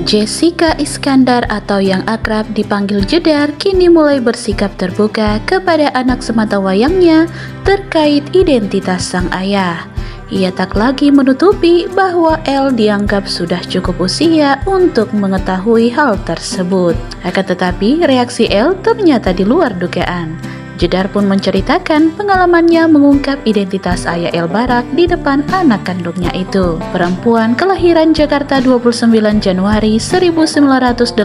Jessica Iskandar atau yang akrab dipanggil Jedar kini mulai bersikap terbuka kepada anak sematawayangnya terkait identitas sang ayah. Ia tak lagi menutupi bahwa El dianggap sudah cukup usia untuk mengetahui hal tersebut. Akan tetapi reaksi El ternyata di luar dugaan. Jedar pun menceritakan pengalamannya mengungkap identitas ayah El Barak di depan anak kandungnya itu. Perempuan kelahiran Jakarta 29 Januari 1988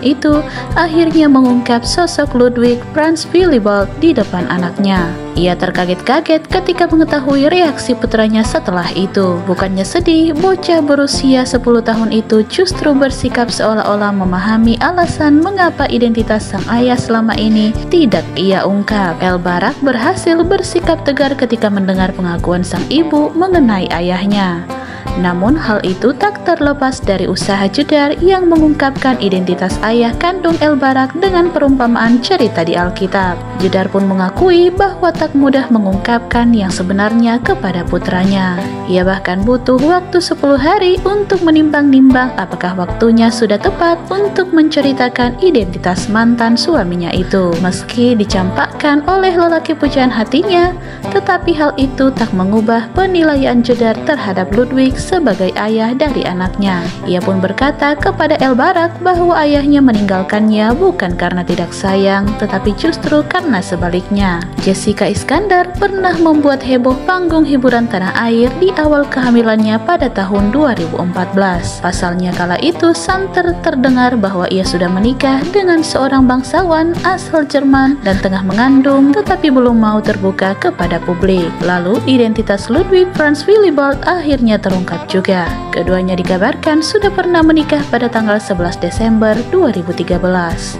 itu akhirnya mengungkap sosok Ludwig Franz Willibald di depan anaknya. Ia terkaget-kaget ketika mengetahui reaksi putranya setelah itu. Bukannya sedih, bocah berusia 10 tahun itu justru bersikap seolah-olah memahami alasan mengapa identitas sang ayah selama ini tidak ia ungkap. El Barak berhasil bersikap tegar ketika mendengar pengakuan sang ibu mengenai ayahnya. Namun hal itu tak terlepas dari usaha Jedar yang mengungkapkan identitas ayah kandung El Barak dengan perumpamaan cerita di Alkitab. Jedar pun mengakui bahwa tak mudah mengungkapkan yang sebenarnya kepada putranya. Ia bahkan butuh waktu 10 hari untuk menimbang-nimbang apakah waktunya sudah tepat untuk menceritakan identitas mantan suaminya itu. Meski dicampakkan oleh lelaki pujaan hatinya, tetapi hal itu tak mengubah penilaian Jedar terhadap Ludwig sebagai ayah dari anaknya. Ia pun berkata kepada El Barak bahwa ayahnya meninggalkannya bukan karena tidak sayang, tetapi justru karena sebaliknya. Jessica Iskandar pernah membuat heboh panggung hiburan tanah air di awal kehamilannya pada tahun 2014. Pasalnya kala itu santer terdengar bahwa ia sudah menikah dengan seorang bangsawan asal Jerman dan tengah mengandung, tetapi belum mau terbuka kepada publik. Lalu identitas Ludwig Franz Willibald akhirnya terungkap juga. Keduanya dikabarkan sudah pernah menikah pada tanggal 11 Desember 2013.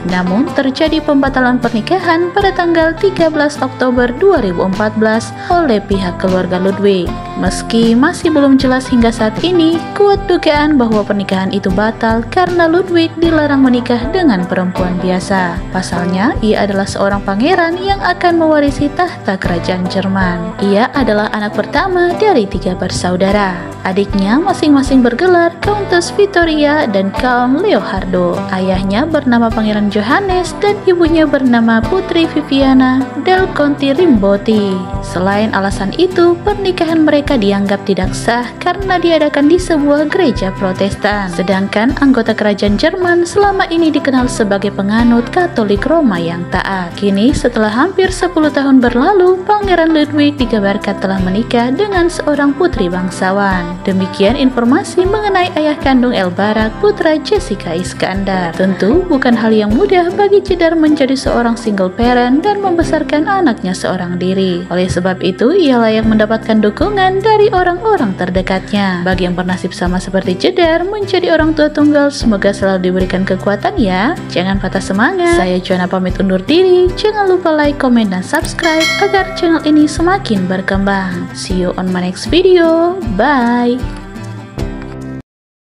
Namun terjadi pembatalan pernikahan pada tanggal 13 Oktober 2014 oleh pihak keluarga Ludwig. Meski masih belum jelas hingga saat ini, kuat dugaan bahwa pernikahan itu batal karena Ludwig dilarang menikah dengan perempuan biasa. Pasalnya, ia adalah seorang pangeran yang akan mewarisi tahta kerajaan Jerman. Ia adalah anak pertama dari 3 bersaudara. Adiknya masing-masing bergelar Countess Victoria dan Count Leonardo. Ayahnya bernama Pangeran Johannes dan ibunya bernama Putri Viviana del Conti Rimbotti. Selain alasan itu, pernikahan mereka dianggap tidak sah karena diadakan di sebuah gereja Protestan. Sedangkan anggota kerajaan Jerman selama ini dikenal sebagai penganut Katolik Roma yang taat. Kini setelah hampir 10 tahun berlalu, Pangeran Ludwig dikabarkan telah menikah dengan seorang putri bangsawan. Demikian informasi mengenai ayah kandung El Barak, putra Jessica Iskandar. Tentu bukan hal yang mudah bagi Jedar menjadi seorang single parent dan membesarkan anaknya seorang diri. Oleh sebab itu, ia layak mendapatkan dukungan dari orang-orang terdekatnya. Bagi yang bernasib sama seperti Jedar menjadi orang tua tunggal, semoga selalu diberikan kekuatan ya. Jangan patah semangat. Saya Joanna pamit undur diri. Jangan lupa like, komen, dan subscribe agar channel ini semakin berkembang. See you on my next video. Bye.